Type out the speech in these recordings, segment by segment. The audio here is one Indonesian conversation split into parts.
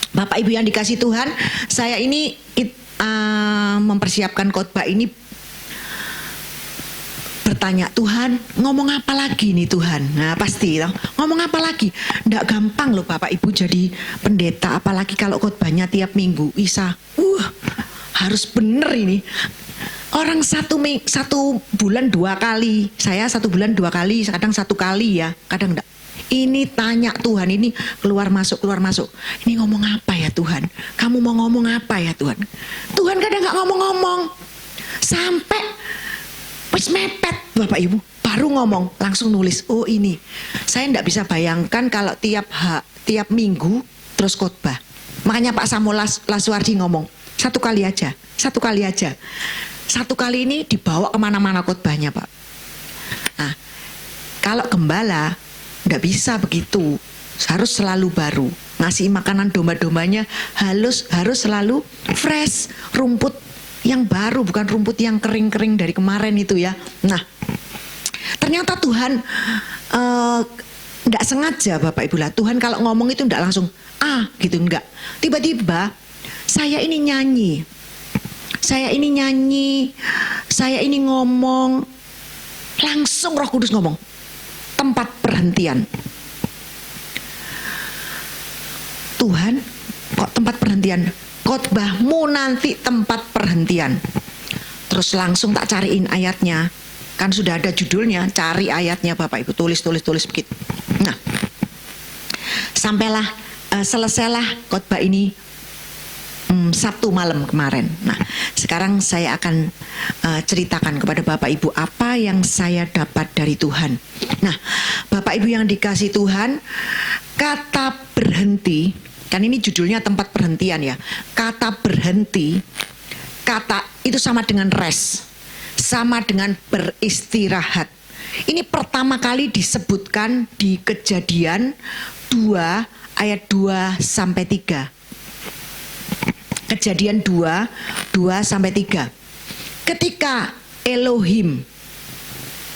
Bapak Ibu yang dikasih Tuhan, saya ini mempersiapkan khotbah ini bertanya, Tuhan ngomong apa lagi nih Tuhan? Nah pasti ngomong apa lagi? Nggak gampang loh Bapak Ibu jadi pendeta, apalagi kalau khotbahnya tiap minggu. Harus bener ini. Orang satu bulan 2 kali, saya 1 bulan 2 kali, kadang 1 kali ya, kadang enggak. Ini tanya Tuhan, ini keluar masuk. Ini ngomong apa ya Tuhan? Kamu mau ngomong apa ya Tuhan? Tuhan kadang nggak ngomong-ngomong, sampai pas mepet Bapak Ibu, baru ngomong, langsung nulis. Oh ini, saya enggak bisa bayangkan kalau tiap minggu terus khotbah. Makanya Pak Samuel Lasuardi ngomong, 1 kali aja. 1 kali ini dibawa kemana-mana khotbahnya Pak. Nah, kalau gembala nggak bisa begitu, harus selalu baru. Ngasih makanan domba-dombanya harus selalu fresh, rumput yang baru, bukan rumput yang kering-kering dari kemarin itu ya. Nah, ternyata Tuhan nggak sengaja Bapak Ibu lah. Tuhan kalau ngomong itu nggak langsung gitu, nggak. Tiba-tiba saya ini nyanyi, saya ini ngomong, langsung Roh Kudus ngomong, tempat perhentian. Tuhan, kok tempat perhentian? Khotbahmu nanti tempat perhentian. Terus langsung tak cariin ayatnya, kan sudah ada judulnya, cari ayatnya Bapak Ibu, tulis begitu. Nah, sampailah selesailah khotbah ini Sabtu malam kemarin. Nah, sekarang saya akan ceritakan kepada Bapak Ibu apa yang saya dapat dari Tuhan. Nah, Bapak Ibu yang dikasih Tuhan, kata berhenti, kan ini judulnya tempat perhentian ya. Kata berhenti, kata itu sama dengan rest, sama dengan beristirahat. Ini pertama kali disebutkan di Kejadian 2 ayat 2 sampai 3. Kejadian 2 sampai 3. Ketika Elohim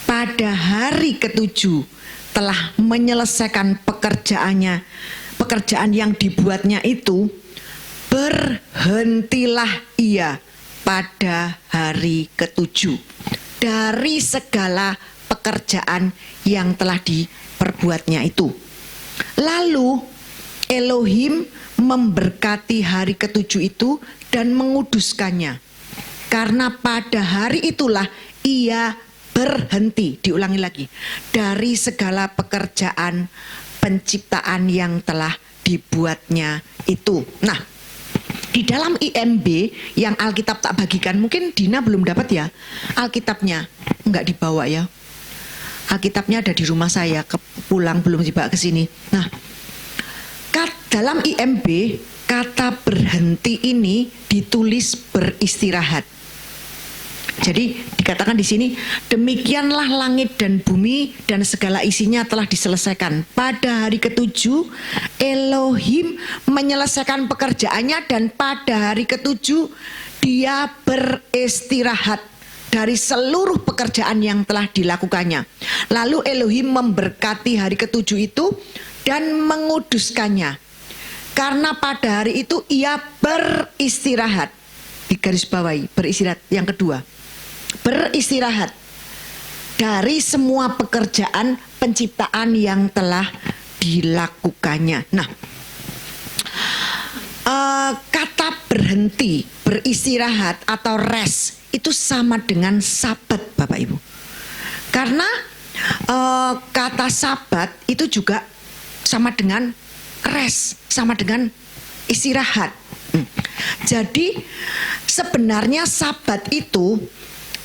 pada hari ke-7 telah menyelesaikan pekerjaan yang dibuatnya itu, berhentilah ia pada hari ke-7 dari segala pekerjaan yang telah diperbuatnya itu. Lalu Elohim memberkati hari ke-7 itu dan menguduskannya, karena pada hari itulah ia berhenti, diulangi lagi, dari segala pekerjaan penciptaan yang telah dibuatnya itu. Nah, di dalam IMB yang Alkitab tak bagikan, mungkin Dina belum dapat ya Alkitabnya, enggak dibawa ya. Alkitabnya ada di rumah saya, pulang belum dibawa ke sini. Nah, dalam IMB kata berhenti ini ditulis beristirahat. Jadi dikatakan di sini, demikianlah langit dan bumi dan segala isinya telah diselesaikan. Pada hari ke-7 Elohim menyelesaikan pekerjaannya, dan pada hari ke-7 dia beristirahat dari seluruh pekerjaan yang telah dilakukannya. Lalu Elohim memberkati hari ke-7 itu dan menguduskannya, karena pada hari itu ia beristirahat. Di garis bawahi, beristirahat. Yang kedua, beristirahat dari semua pekerjaan penciptaan yang telah dilakukannya. Nah, kata berhenti, beristirahat atau rest itu sama dengan sabat Bapak Ibu. Karena kata sabat itu juga sama dengan rest, sama dengan istirahat. Jadi sebenarnya sabat itu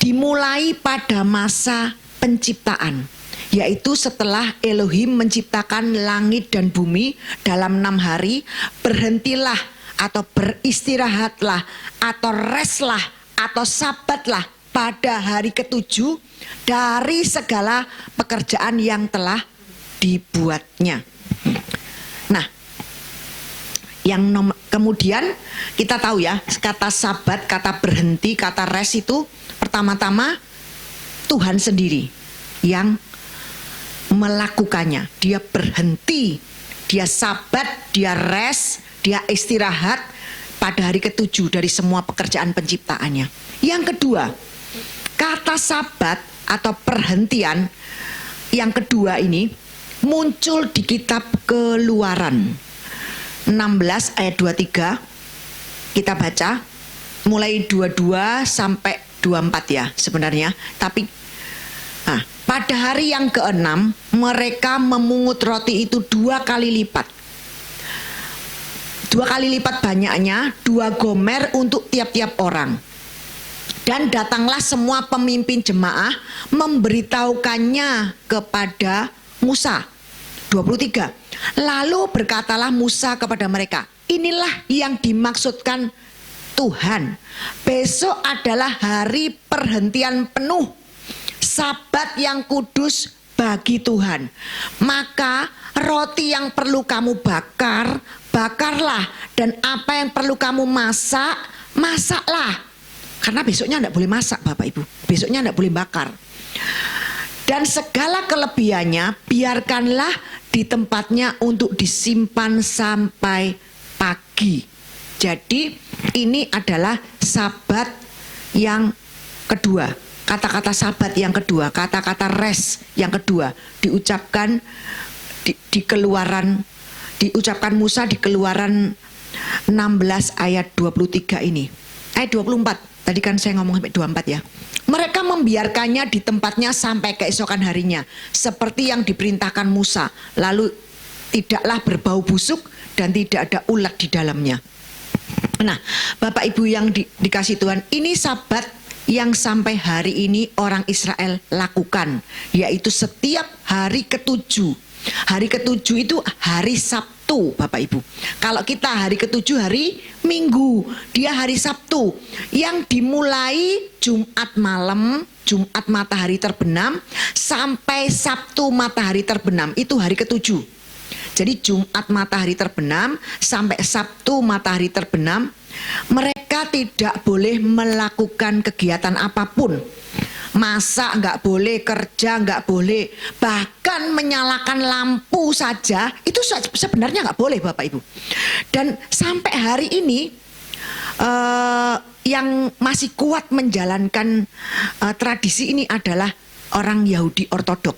dimulai pada masa penciptaan, yaitu setelah Elohim menciptakan langit dan bumi dalam 6 hari, berhentilah atau beristirahatlah atau restlah atau sabatlah pada hari ke-7 dari segala pekerjaan yang telah dibuatnya. Nah, kemudian kita tahu ya, kata sabat, kata berhenti, kata rest itu pertama-tama Tuhan sendiri yang melakukannya. Dia berhenti, dia sabat, dia rest Dia istirahat pada hari ketujuh dari semua pekerjaan penciptaannya. Yang kedua, kata sabat atau perhentian yang kedua ini muncul di kitab Keluaran 16 ayat 23. Kita baca mulai 22 sampai 24 ya sebenarnya. Tapi pada hari yang ke-6 mereka memungut roti itu 2 kali lipat. 2 kali lipat banyaknya, 2 gomer untuk tiap-tiap orang. Dan datanglah semua pemimpin jemaah memberitahukannya kepada Musa. 23. Lalu berkatalah Musa kepada mereka, inilah yang dimaksudkan Tuhan. Besok adalah hari perhentian penuh, Sabat yang kudus bagi Tuhan. Maka roti yang perlu kamu bakar, bakarlah. Dan apa yang perlu kamu masak, masaklah. Karena besoknya tidak boleh masak Bapak Ibu. Besoknya tidak boleh bakar. Dan segala kelebihannya biarkanlah di tempatnya untuk disimpan sampai pagi. Jadi ini adalah sabat yang kedua. Kata-kata sabat yang kedua, kata-kata rest yang kedua diucapkan di Keluaran, diucapkan Musa di Keluaran 16 ayat 23 ini. Ayat 24, tadi kan saya ngomong sampai 24 ya. Mereka membiarkannya di tempatnya sampai keesokan harinya, seperti yang diperintahkan Musa. Lalu tidaklah berbau busuk dan tidak ada ulat di dalamnya. Nah, Bapak Ibu yang dikasih Tuhan, ini sabat yang sampai hari ini orang Israel lakukan, yaitu setiap hari ketujuh. Hari ketujuh itu hari Sabtu Bapak Ibu. Kalau kita hari ketujuh hari Minggu, dia hari Sabtu yang dimulai Jumat malam, Jumat matahari terbenam sampai Sabtu matahari terbenam, itu hari ketujuh. Jadi Jumat matahari terbenam sampai Sabtu matahari terbenam, mereka tidak boleh melakukan kegiatan apapun. Masak nggak boleh, kerja nggak boleh, bahkan menyalakan lampu saja itu sebenarnya nggak boleh Bapak Ibu. Dan sampai hari ini yang masih kuat menjalankan tradisi ini adalah orang Yahudi Ortodok.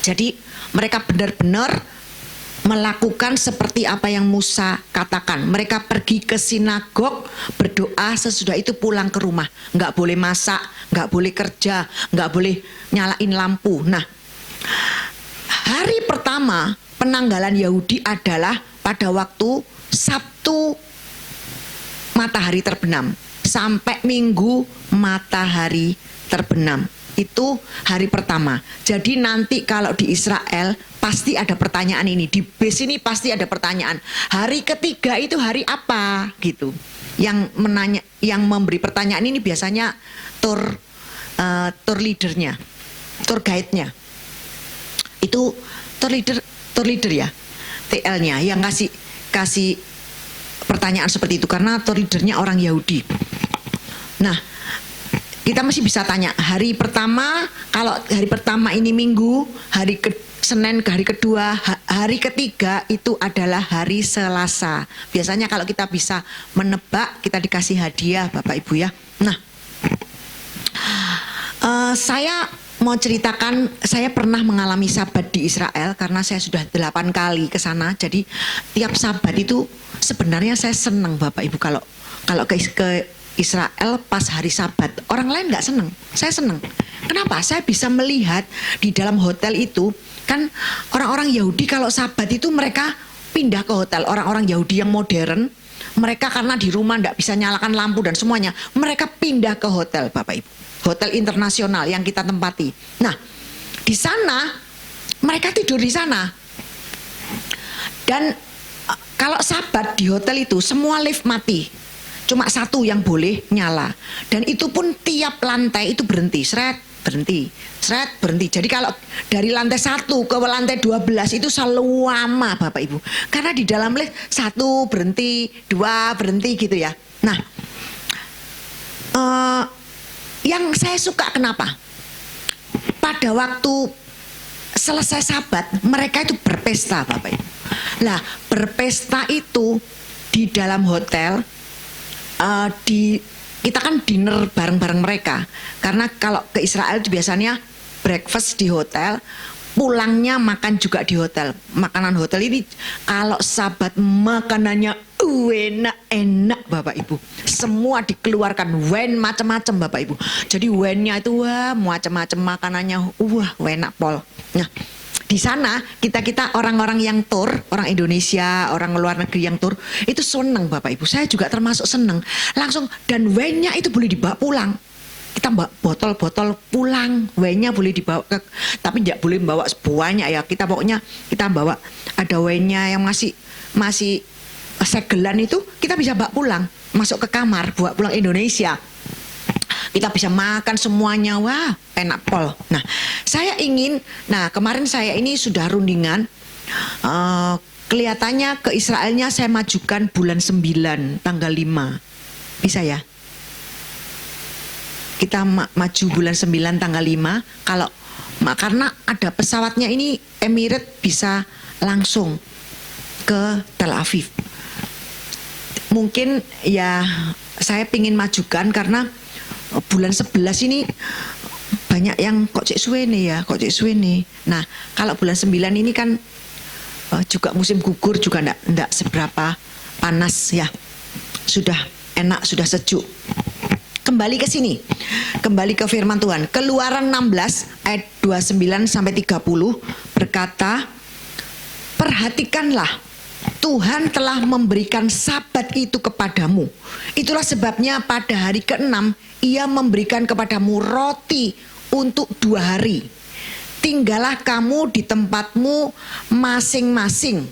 Jadi mereka benar-benar melakukan seperti apa yang Musa katakan. Mereka pergi ke sinagog, berdoa, sesudah itu pulang ke rumah. Nggak boleh masak, nggak boleh kerja, nggak boleh nyalain lampu. Nah, hari pertama penanggalan Yahudi adalah pada waktu Sabtu matahari terbenam sampai Minggu matahari terbenam. Itu hari pertama. Jadi nanti kalau di Israel pasti ada pertanyaan ini. Di base ini pasti ada pertanyaan. Hari ketiga itu hari apa? Gitu. Yang memberi pertanyaan ini biasanya tour leadernya, tour guide-nya. Itu tour leader ya, TL-nya yang kasih pertanyaan seperti itu karena tour leadernya orang Yahudi. Nah, kita masih bisa tanya, hari pertama, kalau hari pertama ini Minggu, Senin ke hari kedua, hari ketiga itu adalah hari Selasa. Biasanya kalau kita bisa menebak, kita dikasih hadiah Bapak Ibu ya. Nah, saya mau ceritakan, saya pernah mengalami sabat di Israel karena saya sudah 8 kali ke sana. Jadi tiap sabat itu sebenarnya saya senang Bapak Ibu kalau ke Israel pas hari Sabat. Orang lain nggak seneng, saya seneng. Kenapa? Saya bisa melihat di dalam hotel itu, kan orang-orang Yahudi kalau Sabat itu mereka pindah ke hotel. Orang-orang Yahudi yang modern, mereka karena di rumah nggak bisa nyalakan lampu dan semuanya, mereka pindah ke hotel Bapak Ibu. Hotel internasional yang kita tempati. Nah, di sana mereka tidur di sana. Dan kalau Sabat di hotel itu semua lift mati. Cuma satu yang boleh nyala. Dan itu pun tiap lantai itu berhenti. Sret, berhenti. Sret, berhenti. Jadi kalau dari lantai 1 ke lantai 12 itu selalu lama Bapak Ibu. Karena di dalam lift 1 berhenti, 2 berhenti gitu ya. Nah, yang saya suka kenapa? Pada waktu selesai Sabat, mereka itu berpesta Bapak Ibu. Nah, berpesta itu di dalam hotel, kita kan dinner bareng-bareng mereka. Karena kalau ke Israel itu biasanya breakfast di hotel, pulangnya makan juga di hotel. Makanan hotel ini kalau Sabat makanannya enak Bapak Ibu. Semua dikeluarkan, wen macam-macam Bapak Ibu. Jadi wennya itu wah macam-macam makanannya, wah enak pol. Nah, di sana kita orang-orang yang tur, orang Indonesia, orang luar negeri yang tur, itu seneng Bapak Ibu. Saya juga termasuk seneng. Langsung, dan wennya itu boleh dibawa pulang. Kita bawa botol-botol pulang, wennya boleh dibawa tapi tidak boleh membawa semuanya ya. Kita pokoknya kita bawa ada wennya yang masih segelan itu kita bisa bawa pulang, masuk ke kamar, bawa pulang Indonesia. Kita bisa makan semuanya, wah enak pol. Nah, kemarin saya ini sudah rundingan, kelihatannya ke Israelnya saya majukan bulan 9, tanggal 5. Bisa ya? Kita maju bulan 9, tanggal 5, karena ada pesawatnya ini Emirates bisa langsung ke Tel Aviv. Mungkin ya saya pingin majukan karena bulan 11 ini banyak yang kok cek suwe nih. Nah, kalau bulan 9 ini kan juga musim gugur, juga enggak seberapa panas ya. Sudah enak, sudah sejuk. Kembali ke sini. Kembali ke firman Tuhan. Keluaran 16 ayat 29 sampai 30 berkata, "Perhatikanlah, Tuhan telah memberikan Sabat itu kepadamu. Itulah sebabnya pada hari ke-6 Ia memberikan kepadamu roti untuk 2 hari. Tinggallah kamu di tempatmu masing-masing.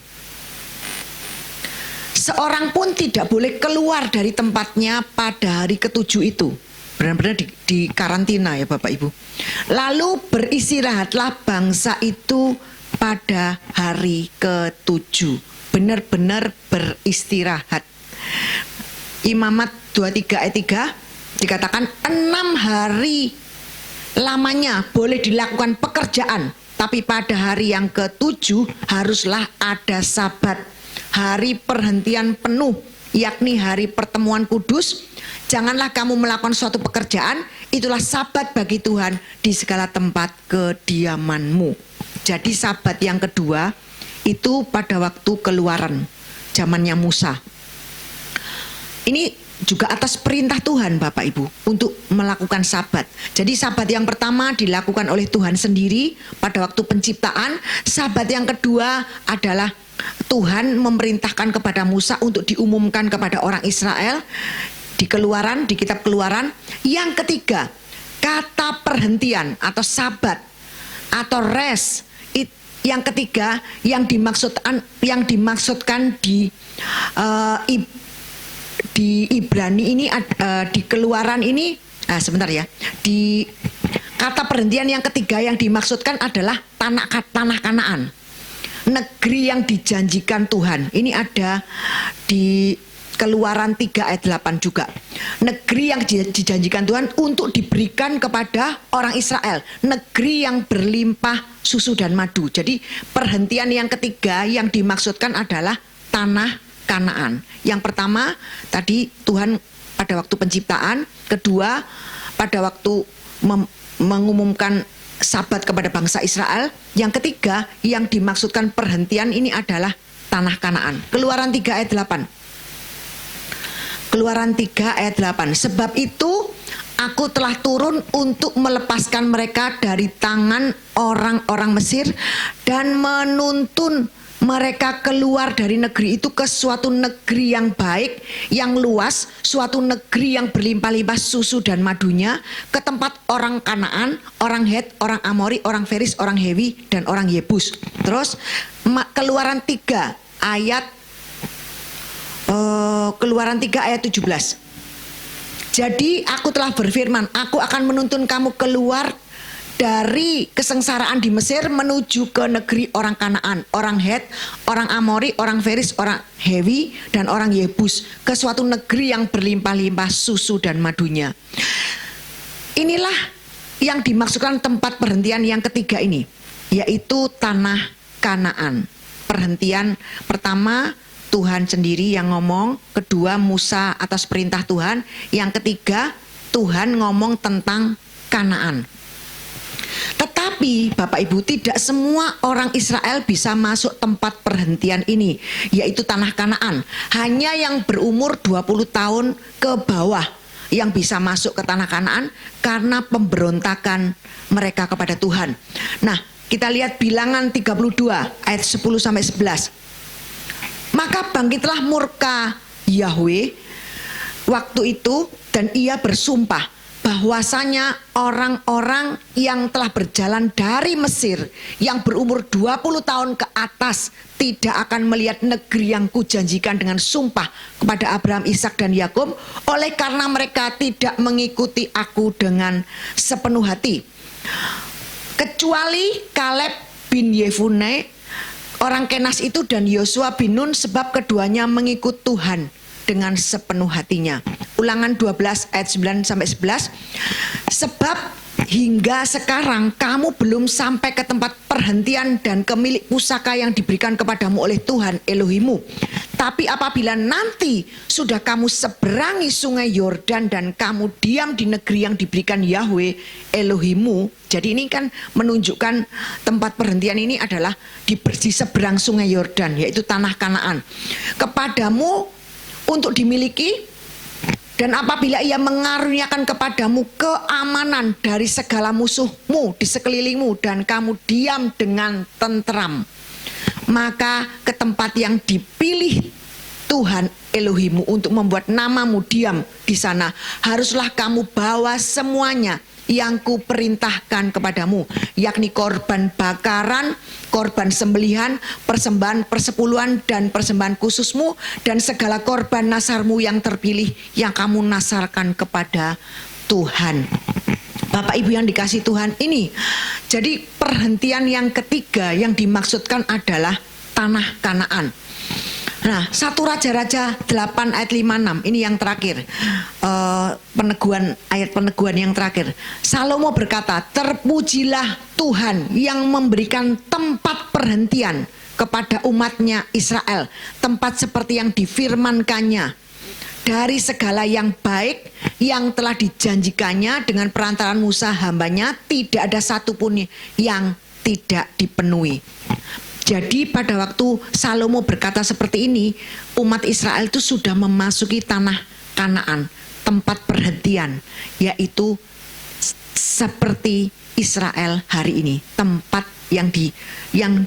Seorang pun tidak boleh keluar dari tempatnya pada hari ke-7 itu." Benar-benar di karantina ya Bapak Ibu. "Lalu beristirahatlah bangsa itu pada hari ke-7. Benar-benar beristirahat." Imamat 23 ayat 3 dikatakan 6 hari lamanya boleh dilakukan pekerjaan, tapi pada hari yang ke-7 haruslah ada Sabat, hari perhentian penuh, yakni hari pertemuan kudus. Janganlah kamu melakukan suatu pekerjaan, itulah Sabat bagi Tuhan di segala tempat kediamanmu. Jadi Sabat yang kedua itu pada waktu Keluaran, zamannya Musa. Ini juga atas perintah Tuhan Bapak Ibu untuk melakukan Sabat. Jadi Sabat yang pertama dilakukan oleh Tuhan sendiri pada waktu penciptaan. Sabat yang kedua adalah Tuhan memerintahkan kepada Musa untuk diumumkan kepada orang Israel di Keluaran, di kitab Keluaran. Yang ketiga, kata perhentian atau Sabat atau rest. Yang ketiga yang dimaksudkan di Ibrani ini, di Keluaran ini, sebentar ya, di kata perhentian yang ketiga yang dimaksudkan adalah tanah Kanaan, negeri yang dijanjikan Tuhan. Ini ada di Keluaran 3 ayat 8 juga. Negeri yang dijanjikan Tuhan untuk diberikan kepada orang Israel, negeri yang berlimpah susu dan madu. Jadi perhentian yang ketiga yang dimaksudkan adalah tanah Kanaan. Yang pertama tadi Tuhan pada waktu penciptaan, kedua pada waktu mengumumkan Sabat kepada bangsa Israel, yang ketiga yang dimaksudkan perhentian ini adalah tanah Kanaan. Keluaran 3 ayat 8. Keluaran 3 ayat 8. "Sebab itu aku telah turun untuk melepaskan mereka dari tangan orang-orang Mesir dan menuntun mereka keluar dari negeri itu ke suatu negeri yang baik, yang luas, suatu negeri yang berlimpah-limpah susu dan madunya, ke tempat orang Kanaan, orang Het, orang Amori, orang Feris, orang Hewi, dan orang Yebus." Terus Keluaran 3 ayat 17. "Jadi aku telah berfirman, aku akan menuntun kamu keluar dari kesengsaraan di Mesir menuju ke negeri orang Kanaan, orang Het, orang Amori, orang Feris, orang Hewi, dan orang Yebus, ke suatu negeri yang berlimpah-limpah susu dan madunya." Inilah yang dimaksudkan tempat perhentian yang ketiga ini, yaitu tanah Kanaan. perhentian pertama Tuhan sendiri yang ngomong, kedua Musa atas perintah Tuhan, yang ketiga Tuhan ngomong tentang Kanaan. Tetapi Bapak Ibu, tidak semua orang Israel bisa masuk tempat perhentian ini, yaitu tanah Kanaan. Hanya yang berumur 20 tahun ke bawah yang bisa masuk ke tanah Kanaan karena pemberontakan mereka kepada Tuhan. Nah, kita lihat Bilangan 32 ayat 10 sampai 11. Maka bangkitlah murka Yahweh waktu itu, dan ia bersumpah bahwasanya orang-orang yang telah berjalan dari Mesir yang berumur 20 tahun ke atas tidak akan melihat negeri yang kujanjikan dengan sumpah kepada Abraham, Ishak dan Yakub, oleh karena mereka tidak mengikuti aku dengan sepenuh hati. Kecuali Kaleb bin Yefune orang Kenas itu dan Yosua bin Nun, sebab keduanya mengikut Tuhan dengan sepenuh hatinya. Ulangan 12 ayat 9 sampai 11. Sebab hingga sekarang kamu belum sampai ke tempat perhentian dan ke milik pusaka yang diberikan kepadamu oleh Tuhan Elohimu. Tapi apabila nanti sudah kamu seberangi sungai Yordan dan kamu diam di negeri yang diberikan Yahweh Elohimu. Jadi ini kan menunjukkan tempat perhentian ini adalah di seberang sungai Yordan, yaitu tanah Kanaan. Kepadamu untuk dimiliki, dan apabila ia mengaruniakan kepadamu keamanan dari segala musuhmu di sekelilingmu dan kamu diam dengan tentram, maka ke tempat yang dipilih Tuhan Elohimu untuk membuat namamu diam di sana, haruslah kamu bawa semuanya yang kuperintahkan kepadamu, yakni korban bakaran, korban sembelihan, persembahan persepuluhan dan persembahan khususmu, dan segala korban nasarmu yang terpilih yang kamu nasarkan kepada Tuhan. Bapak Ibu yang dikasih Tuhan, ini jadi perhentian yang ketiga yang dimaksudkan adalah tanah Kanaan. Nah, 1 Raja-Raja 8 ayat 5-6 ini yang terakhir, ayat peneguhan yang terakhir. Salomo berkata, terpujilah Tuhan yang memberikan tempat perhentian kepada umatnya Israel, tempat seperti yang difirmankannya, dari segala yang baik yang telah dijanjikannya dengan perantaraan Musa hambanya, tidak ada satupun yang tidak dipenuhi. Jadi pada waktu Salomo berkata seperti ini, umat Israel itu sudah memasuki tanah Kanaan, tempat perhentian, yaitu seperti Israel hari ini, tempat yang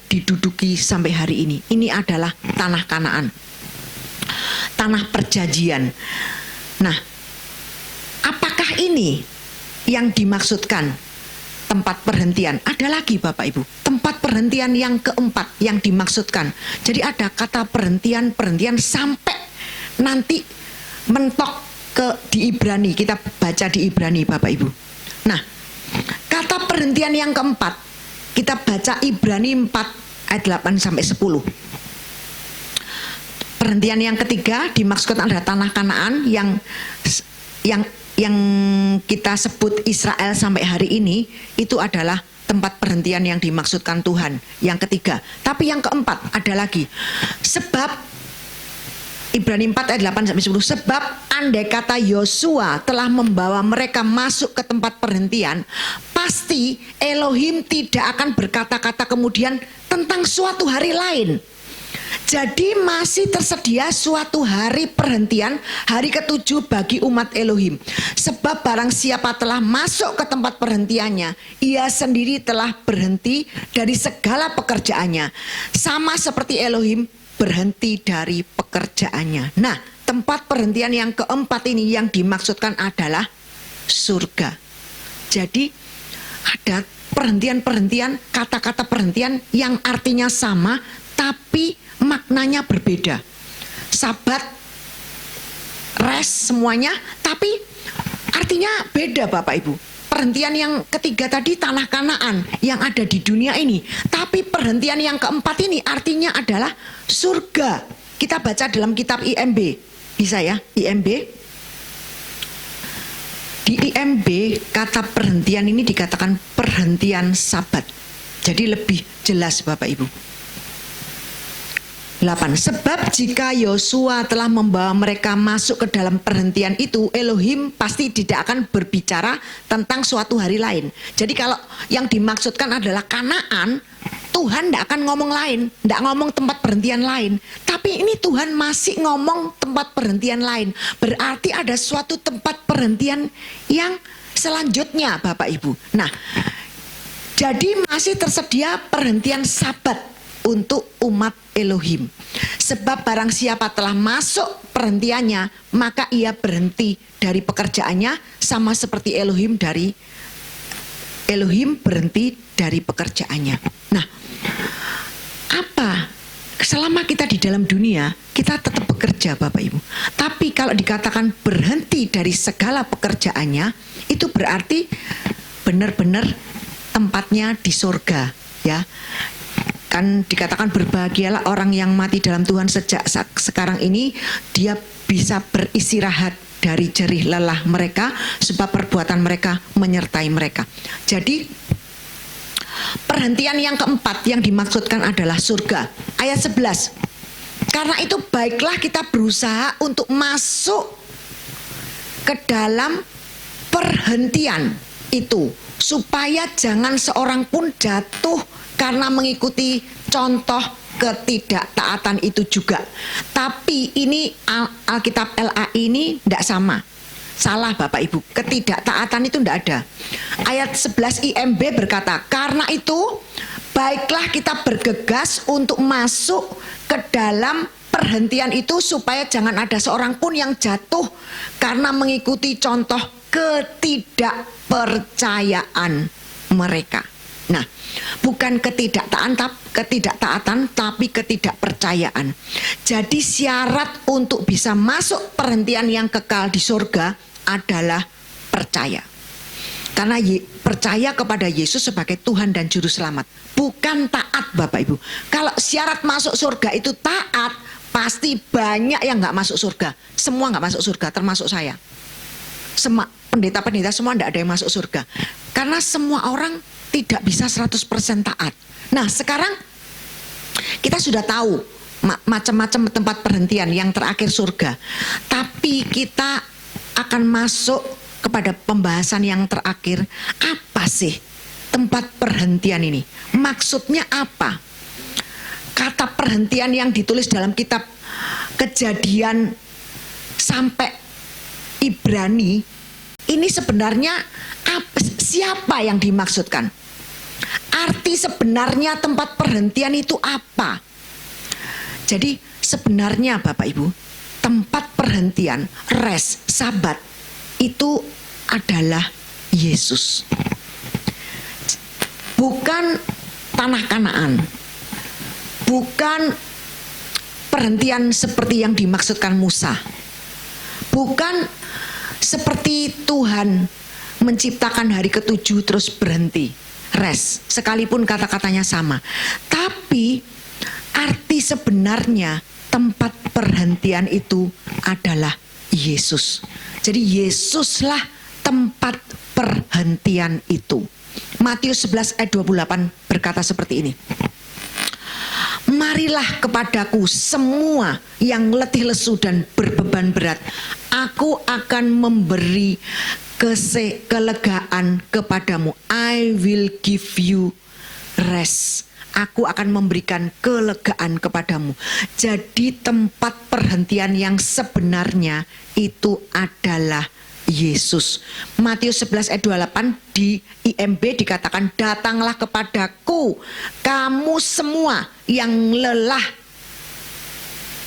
diduduki sampai hari ini. Ini adalah tanah Kanaan, tanah perjanjian. Nah, apakah ini yang dimaksudkan tempat perhentian? Ada lagi Bapak Ibu, tempat perhentian yang keempat yang dimaksudkan. Jadi ada kata perhentian sampai nanti mentok di Ibrani. Kita baca di Ibrani Bapak Ibu. Nah, kata perhentian yang keempat kita baca Ibrani 4 ayat 8 sampai 10. Perhentian yang ketiga dimaksudkan adalah tanah Kanaan yang kita sebut Israel sampai hari ini, itu adalah tempat perhentian yang dimaksudkan Tuhan yang ketiga. Tapi yang keempat ada lagi. Sebab Ibrani 4 ayat 8 sampai 10, sebab andai kata Yosua telah membawa mereka masuk ke tempat perhentian, pasti Elohim tidak akan berkata-kata kemudian tentang suatu hari lain. Jadi masih tersedia suatu hari perhentian, hari ke-7 bagi umat Elohim. Sebab barang siapa telah masuk ke tempat perhentiannya, ia sendiri telah berhenti dari segala pekerjaannya, sama seperti Elohim berhenti dari pekerjaannya. Nah, tempat perhentian yang keempat ini yang dimaksudkan adalah surga. Jadi ada perhentian-perhentian, kata-kata perhentian yang artinya sama tapi maknanya berbeda. Sabat, rest, semuanya, tapi artinya beda Bapak Ibu. Perhentian yang ketiga tadi tanah Kanaan yang ada di dunia ini, tapi perhentian yang keempat ini artinya adalah surga. Kita baca dalam kitab IMB, bisa ya, IMB. Di IMB kata perhentian ini dikatakan perhentian sabat. Jadi lebih jelas Bapak Ibu. 8. Sebab jika Yosua telah membawa mereka masuk ke dalam perhentian itu, Elohim pasti tidak akan berbicara tentang suatu hari lain. Jadi kalau yang dimaksudkan adalah Kanaan, Tuhan tidak akan ngomong lain, tidak ngomong tempat perhentian lain. Tapi ini Tuhan masih ngomong tempat perhentian lain. Berarti ada suatu tempat perhentian yang selanjutnya, Bapak Ibu. Nah, jadi masih tersedia perhentian Sabat untuk umat Elohim. Sebab barang siapa telah masuk perhentiannya, maka ia berhenti dari pekerjaannya, sama seperti Elohim berhenti dari pekerjaannya. Nah, apa? Selama kita di dalam dunia, kita tetap bekerja, Bapak Ibu. Tapi kalau dikatakan berhenti dari segala pekerjaannya, itu berarti benar-benar tempatnya di surga, ya. Kan dikatakan berbahagialah orang yang mati dalam Tuhan sejak sekarang ini, dia bisa beristirahat dari jerih lelah mereka, sebab perbuatan mereka menyertai mereka. Jadi perhentian yang keempat yang dimaksudkan adalah surga. Ayat 11. Karena itu baiklah kita berusaha untuk masuk ke dalam perhentian itu, supaya jangan seorang pun jatuh karena mengikuti contoh ketidaktaatan itu juga. Tapi ini Alkitab LA ini tidak sama. Salah Bapak Ibu, ketidaktaatan itu tidak ada. Ayat 11 IMB berkata, karena itu baiklah kita bergegas untuk masuk ke dalam perhentian itu, supaya jangan ada seorang pun yang jatuh karena mengikuti contoh ketidakpercayaan mereka. Nah, bukan ketidaktaatan tapi ketidakpercayaan. Jadi syarat untuk bisa masuk perhentian yang kekal di surga adalah percaya. Karena percaya kepada Yesus sebagai Tuhan dan Juru Selamat, bukan taat, Bapak Ibu. Kalau syarat masuk surga itu taat, pasti banyak yang gak masuk surga. Semua gak masuk surga, termasuk saya. Pendeta-pendeta semua tidak ada yang masuk surga. Karena semua orang tidak bisa 100% taat. Nah, sekarang kita sudah tahu macam-macam tempat perhentian, yang terakhir surga. Tapi kita akan masuk kepada pembahasan yang terakhir. Apa sih tempat perhentian ini? Maksudnya apa? Kata perhentian yang ditulis dalam kitab Kejadian sampai Ibrani ini sebenarnya siapa yang dimaksudkan? Arti sebenarnya tempat perhentian itu apa? Jadi sebenarnya Bapak Ibu, tempat perhentian, rest, sabat itu adalah Yesus. Bukan tanah Kanaan. Bukan perhentian seperti yang dimaksudkan Musa. Bukan seperti Tuhan menciptakan hari ke-7 terus berhenti, rest, sekalipun kata-katanya sama. Tapi arti sebenarnya tempat perhentian itu adalah Yesus. Jadi Yesuslah tempat perhentian itu. Matius 11 ayat 28 berkata seperti ini. Marilah kepadaku semua yang letih lesu dan berbeban berat, aku akan memberi kelegaan kepadamu. I will give you rest. Aku akan memberikan kelegaan kepadamu. Jadi tempat perhentian yang sebenarnya itu adalah Yesus. Matius 11 ayat 28 di IMB dikatakan, datanglah kepadaku kamu semua yang lelah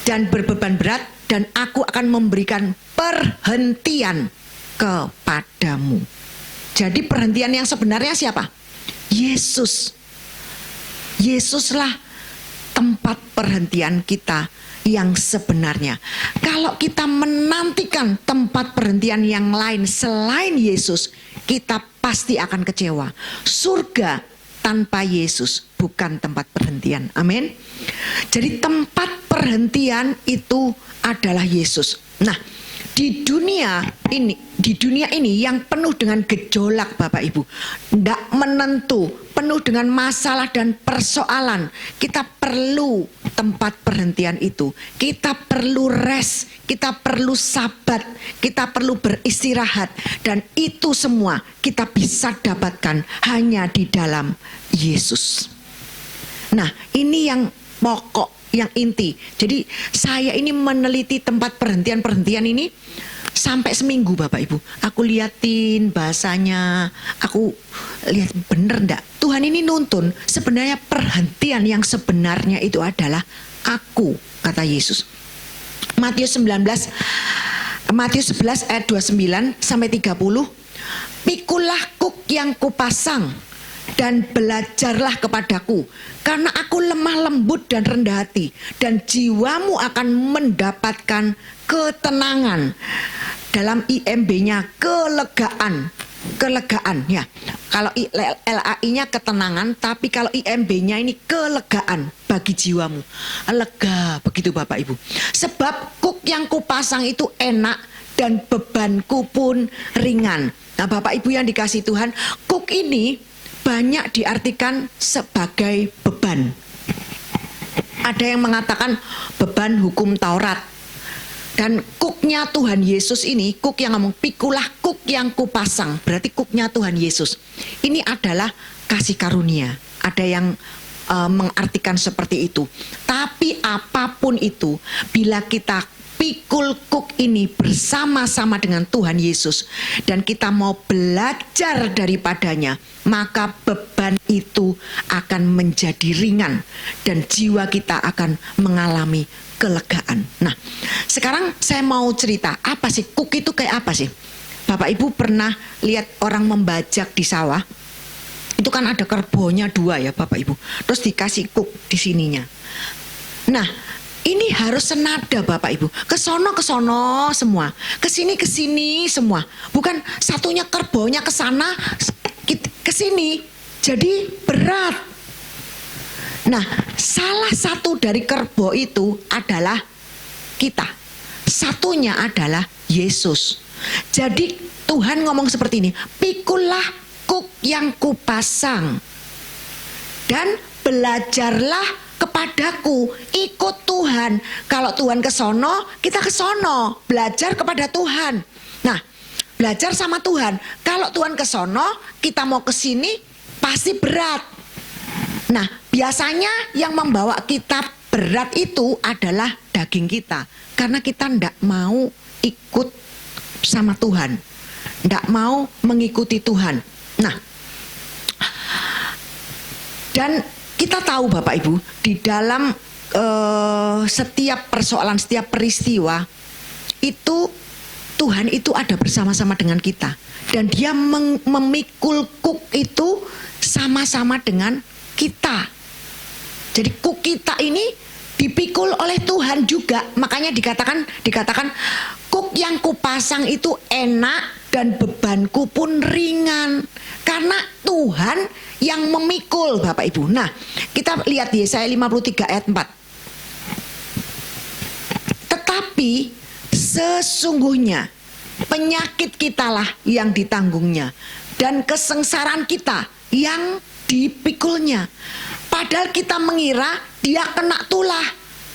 dan berbeban berat, dan aku akan memberikan perhentian kepadamu. Jadi perhentian yang sebenarnya siapa? Yesus. Yesuslah tempat perhentian kita yang sebenarnya. Kalau kita menantikan tempat perhentian yang lain selain Yesus, kita pasti akan kecewa. Surga tanpa Yesus bukan tempat perhentian. Amin. Jadi tempat perhentian itu adalah Yesus. Nah, di dunia ini yang penuh dengan gejolak Bapak Ibu, tidak menentu, penuh dengan masalah dan persoalan, kita perlu tempat perhentian itu. Kita perlu rest, kita perlu sabat, kita perlu beristirahat. Dan itu semua kita bisa dapatkan hanya di dalam Yesus. Nah, ini yang pokok, yang inti. Jadi saya ini meneliti tempat perhentian-perhentian ini sampai seminggu Bapak Ibu. Aku liatin bahasanya, aku lihat bener enggak. Tuhan ini nuntun sebenarnya perhentian yang sebenarnya itu adalah aku, kata Yesus. Matius 11 ayat 29 sampai 30. Pikulah kuk yang kupasang dan belajarlah kepadaku, karena aku lemah lembut dan rendah hati, dan jiwamu akan mendapatkan ketenangan. Dalam IMB-nya kelegaan ya. Kalau LAI-nya ketenangan, tapi kalau IMB-nya ini kelegaan bagi jiwamu. Lega begitu Bapak Ibu. Sebab kuk yang kupasang itu enak dan bebanku pun ringan. Nah Bapak Ibu yang dikasihi Tuhan, kuk ini banyak diartikan sebagai beban. Ada yang mengatakan beban hukum Taurat. Dan kuknya Tuhan Yesus ini, kuk yang ngomong pikulah kuk yang kupasang, berarti kuknya Tuhan Yesus. Ini adalah kasih karunia. Ada yang mengartikan seperti itu. Tapi apapun itu, bila kita pikul kuk ini bersama-sama dengan Tuhan Yesus dan kita mau belajar daripadanya, maka beban itu akan menjadi ringan dan jiwa kita akan mengalami kelegaan. Nah, sekarang saya mau cerita, apa sih kuk itu kayak apa sih? Bapak Ibu pernah lihat orang membajak di sawah? Itu kan ada kerbonya 2 ya Bapak Ibu. Terus dikasih kuk di sininya. Nah, ini harus senada Bapak Ibu. Kesono semua, kesini semua. Bukan satunya kerbonya ke sana, ke sini. Jadi berat. Nah, salah satu dari kerbo itu adalah kita. Satunya adalah Yesus. Jadi Tuhan ngomong seperti ini, pikulah kuk yang kupasang dan belajarlah kepadaku. Ikut Tuhan. Kalau Tuhan ke sono, kita ke sono. Belajar kepada Tuhan. Nah, belajar sama Tuhan. Kalau Tuhan ke sono, kita mau ke sini, pasti berat. Nah, biasanya yang membawa kita berat itu adalah daging kita. Karena kita tidak mau ikut sama Tuhan. Tidak mau mengikuti Tuhan. Nah, dan kita tahu Bapak Ibu, di dalam setiap persoalan, setiap peristiwa, itu Tuhan itu ada bersama-sama dengan kita. Dan dia memikul kuk itu sama-sama dengan kita. Jadi kuk kita ini dipikul oleh Tuhan juga. Makanya dikatakan kuk yang kupasang itu enak dan bebanku pun ringan. Karena Tuhan yang memikul Bapak Ibu. Nah, kita lihat Yesaya 53 ayat 4. Tetapi sesungguhnya penyakit kitalah yang ditanggungnya dan kesengsaraan kita yang dipikulnya. Padahal kita mengira dia kena tulah,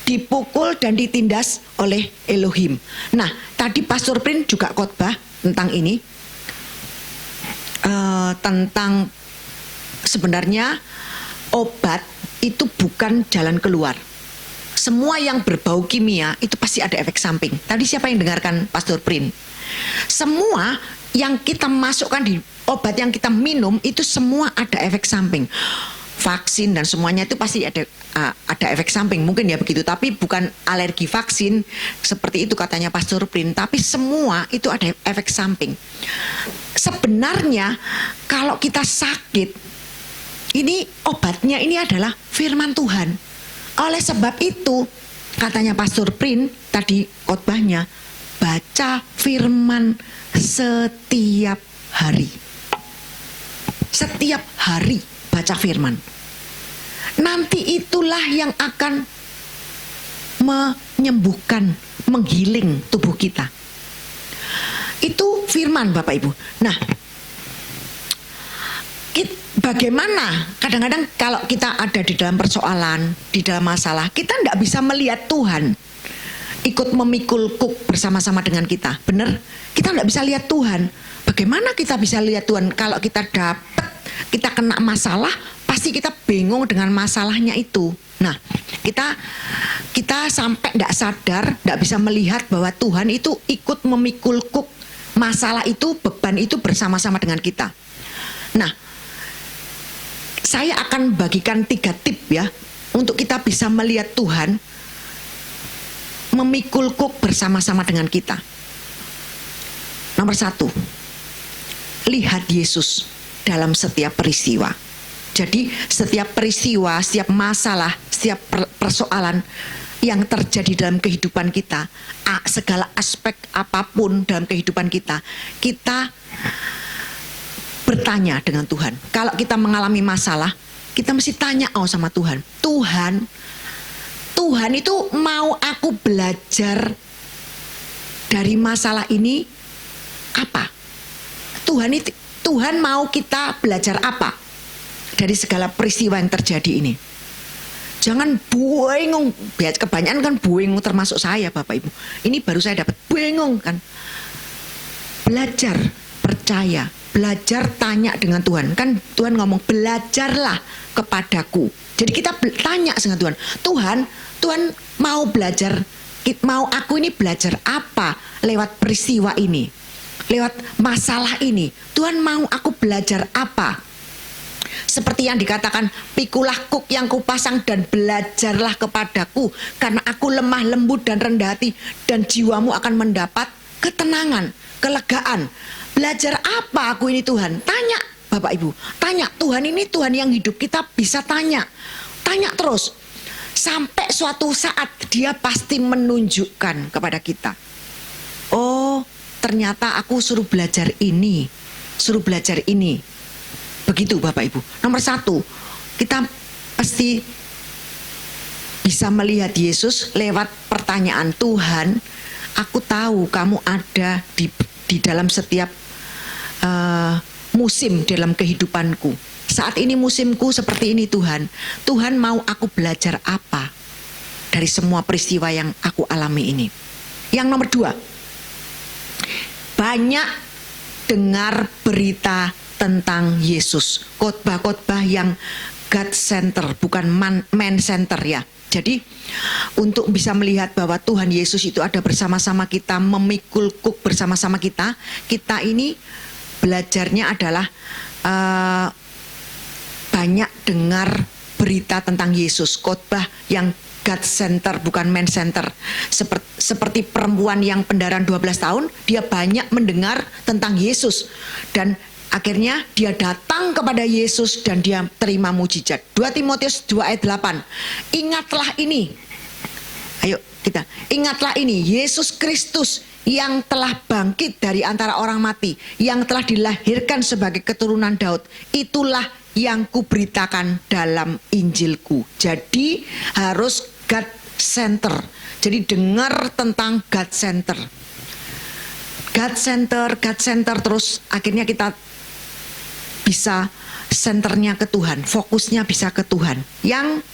dipukul dan ditindas oleh Elohim. Nah, tadi Pastor Prin juga khotbah tentang ini, tentang sebenarnya obat itu bukan jalan keluar. Semua yang berbau kimia itu pasti ada efek samping. Tadi siapa yang dengarkan Pastor Prin? Semua yang kita masukkan di obat yang kita minum itu semua ada efek samping. Vaksin dan semuanya itu pasti ada efek samping, mungkin ya begitu, tapi bukan alergi vaksin seperti itu katanya Pastor Prin, tapi semua itu ada efek samping. Sebenarnya kalau kita sakit, ini obatnya ini adalah firman Tuhan. Oleh sebab itu katanya Pastor Prin tadi khotbahnya, baca firman setiap hari. Setiap hari baca firman. Nanti itulah yang akan menyembuhkan, menggiling tubuh kita. Itu firman Bapak Ibu. Nah, bagaimana kadang-kadang kalau kita ada di dalam persoalan, di dalam masalah, kita tidak bisa melihat Tuhan ikut memikul kuk bersama-sama dengan kita. Benar? Kita tidak bisa lihat Tuhan. Bagaimana kita bisa lihat Tuhan kalau kita kita kena masalah, pasti kita bingung dengan masalahnya itu. Nah, kita sampai tidak sadar, tidak bisa melihat bahwa Tuhan itu ikut memikul kuk masalah itu, beban itu bersama-sama dengan kita. Nah, saya akan bagikan 3 tip ya, untuk kita bisa melihat Tuhan memikul kuk bersama-sama dengan kita. Nomor 1, lihat Yesus dalam setiap peristiwa. Jadi setiap peristiwa, setiap masalah, setiap persoalan yang terjadi dalam kehidupan kita, segala aspek apapun dalam kehidupan kita, kita bertanya dengan Tuhan. Kalau kita mengalami masalah, kita mesti tanya sama Tuhan. Tuhan itu mau aku belajar dari masalah ini apa? Tuhan mau kita belajar apa dari segala peristiwa yang terjadi ini? Jangan bingung. Kebanyakan kan bingung, termasuk saya Bapak Ibu. Ini baru saya dapat bingung kan. Belajar, percaya, belajar tanya dengan Tuhan. Kan Tuhan ngomong belajarlah kepadaku. Jadi kita tanya dengan Tuhan. Tuhan mau belajar, mau aku ini belajar apa lewat peristiwa ini, lewat masalah ini. Tuhan mau aku belajar apa? Seperti yang dikatakan, pikulah kuk yang kupasang dan belajarlah kepadaku, karena aku lemah lembut dan rendah hati, dan jiwamu akan mendapat ketenangan, kelegaan. Belajar apa aku ini Tuhan? Tanya Bapak Ibu, tanya. Tuhan ini Tuhan yang hidup, kita bisa tanya terus. Sampai suatu saat dia pasti menunjukkan kepada kita. Oh, ternyata aku suruh belajar ini, suruh belajar ini. Begitu Bapak Ibu. Nomor 1, kita pasti bisa melihat Yesus lewat pertanyaan. Tuhan, aku tahu kamu ada di dalam setiap musim dalam kehidupanku. Saat ini musimku seperti ini Tuhan. Tuhan mau aku belajar apa dari semua peristiwa yang aku alami ini. Yang nomor 2, banyak dengar berita tentang Yesus. Khotbah-khotbah yang God center, bukan man center ya. Jadi untuk bisa melihat bahwa Tuhan Yesus itu ada bersama-sama kita, memikul kuk bersama-sama kita. Kita ini belajarnya adalah banyak dengar berita tentang Yesus. Khotbah yang God center, bukan man center. Seperti perempuan yang pendarahan 12 tahun, dia banyak mendengar tentang Yesus. Dan akhirnya dia datang kepada Yesus dan dia terima mujizat. 2 Timotius 2 ayat 8. Ingatlah ini. Ayo kita. Ingatlah ini. Yesus Kristus yang telah bangkit dari antara orang mati, yang telah dilahirkan sebagai keturunan Daud. Itulah yang kuberitakan dalam Injilku. Jadi harus God center. Jadi dengar tentang God center. God center terus akhirnya kita bisa senternya ke Tuhan, fokusnya bisa ke Tuhan. Yang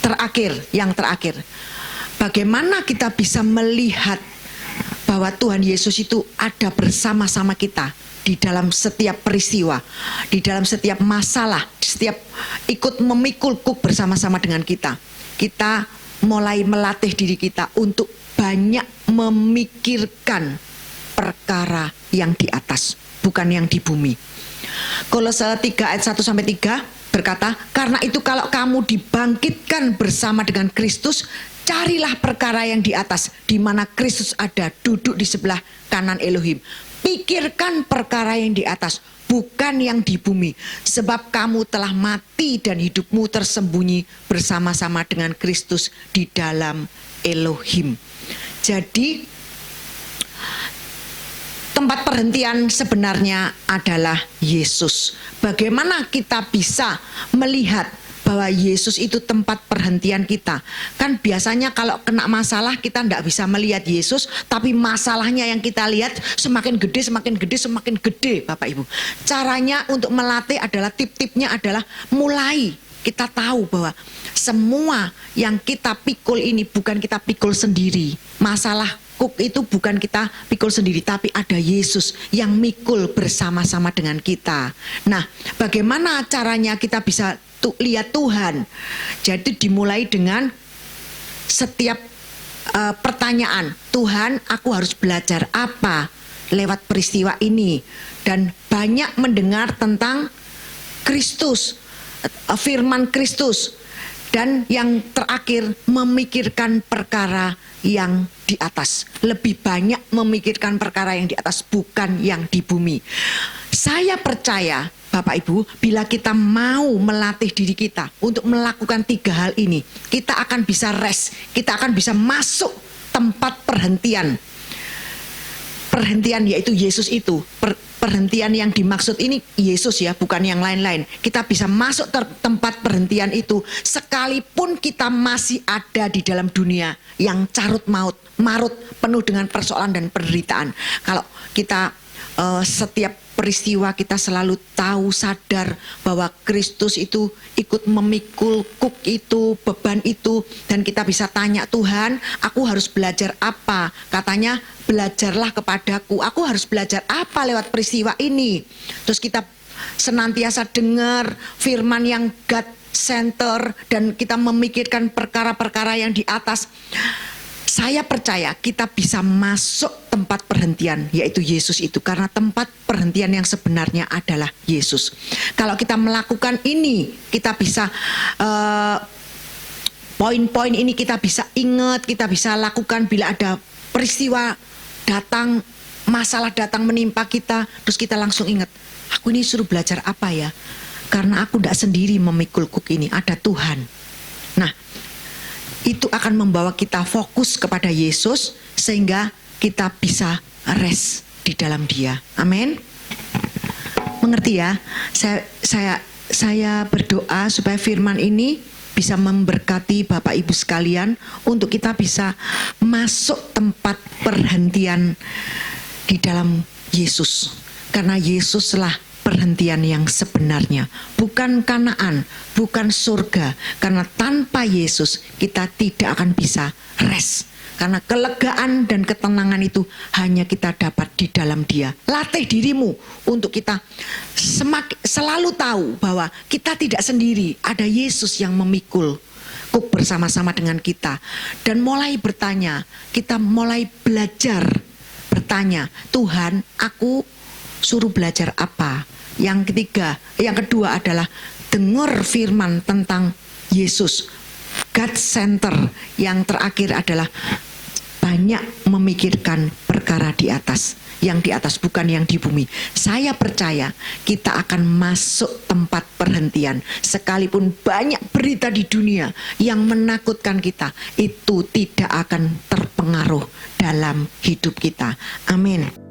terakhir, bagaimana kita bisa melihat bahwa Tuhan Yesus itu ada bersama-sama kita di dalam setiap peristiwa, di dalam setiap masalah, setiap ikut memikul kuk bersama-sama dengan kita. Kita mulai melatih diri kita untuk banyak memikirkan perkara yang di atas, bukan yang di bumi. Kolose 3 ayat 1-3 berkata, karena itu kalau kamu dibangkitkan bersama dengan Kristus, carilah perkara yang di atas, di mana Kristus ada duduk di sebelah kanan Elohim. Pikirkan perkara yang di atas, bukan yang di bumi, sebab kamu telah mati dan hidupmu tersembunyi bersama-sama dengan Kristus di dalam Elohim. Jadi tempat perhentian sebenarnya adalah Yesus. Bagaimana kita bisa melihat bahwa Yesus itu tempat perhentian kita. Kan biasanya kalau kena masalah kita tidak bisa melihat Yesus, tapi masalahnya yang kita lihat semakin gede, semakin gede, semakin gede, Bapak Ibu. Caranya untuk melatih adalah, tip-tipnya adalah mulai kita tahu bahwa semua yang kita pikul ini bukan kita pikul sendiri. Masalah kuk itu bukan kita pikul sendiri, tapi ada Yesus yang mikul bersama-sama dengan kita. Nah, bagaimana caranya kita bisa lihat Tuhan? Jadi dimulai dengan setiap pertanyaan, Tuhan, aku harus belajar apa lewat peristiwa ini? Dan banyak mendengar tentang Kristus, firman Kristus. Dan yang terakhir, memikirkan perkara yang di atas. Lebih banyak memikirkan perkara yang di atas, bukan yang di bumi. Saya percaya, Bapak Ibu, bila kita mau melatih diri kita untuk melakukan 3 hal ini, kita akan bisa rest, kita akan bisa masuk tempat perhentian. Perhentian yaitu Yesus itu. Perhentian yang dimaksud ini Yesus ya, bukan yang lain-lain. Kita bisa masuk tempat perhentian itu sekalipun kita masih ada di dalam dunia yang carut maut, marut, penuh dengan persoalan dan penderitaan. Kalau kita setiap peristiwa kita selalu tahu, sadar bahwa Kristus itu ikut memikul kuk itu, beban itu, dan kita bisa tanya, Tuhan, aku harus belajar apa? Katanya, belajarlah kepadaku. Aku harus belajar apa lewat peristiwa ini? Terus kita senantiasa dengar firman yang God center dan kita memikirkan perkara-perkara yang di atas. Saya percaya kita bisa masuk tempat perhentian, yaitu Yesus itu. Karena tempat perhentian yang sebenarnya adalah Yesus. Kalau kita melakukan ini, kita bisa poin-poin ini kita bisa ingat, kita bisa lakukan bila ada peristiwa datang, masalah datang menimpa kita, terus kita langsung ingat, aku ini suruh belajar apa ya? Karena aku tidak sendiri memikul kuk ini, ada Tuhan. Nah, itu akan membawa kita fokus kepada Yesus sehingga kita bisa rest di dalam Dia. Amin. Mengerti ya? Saya berdoa supaya firman ini bisa memberkati Bapak Ibu sekalian untuk kita bisa masuk tempat perhentian di dalam Yesus. Karena Yesuslah perhentian yang sebenarnya, bukan Kanaan, bukan surga. Karena tanpa Yesus kita tidak akan bisa rest. Karena kelegaan dan ketenangan itu hanya kita dapat di dalam Dia. Latih dirimu untuk kita selalu tahu bahwa kita tidak sendiri, ada Yesus yang memikul kuk bersama-sama dengan kita. Dan mulai bertanya, kita mulai belajar bertanya, Tuhan, aku suruh belajar apa? Yang kedua adalah dengar firman tentang Yesus, God center. Yang terakhir adalah banyak memikirkan perkara di atas, yang di atas bukan yang di bumi. Saya percaya kita akan masuk tempat perhentian. Sekalipun banyak berita di dunia yang menakutkan kita, itu tidak akan terpengaruh dalam hidup kita. Amin.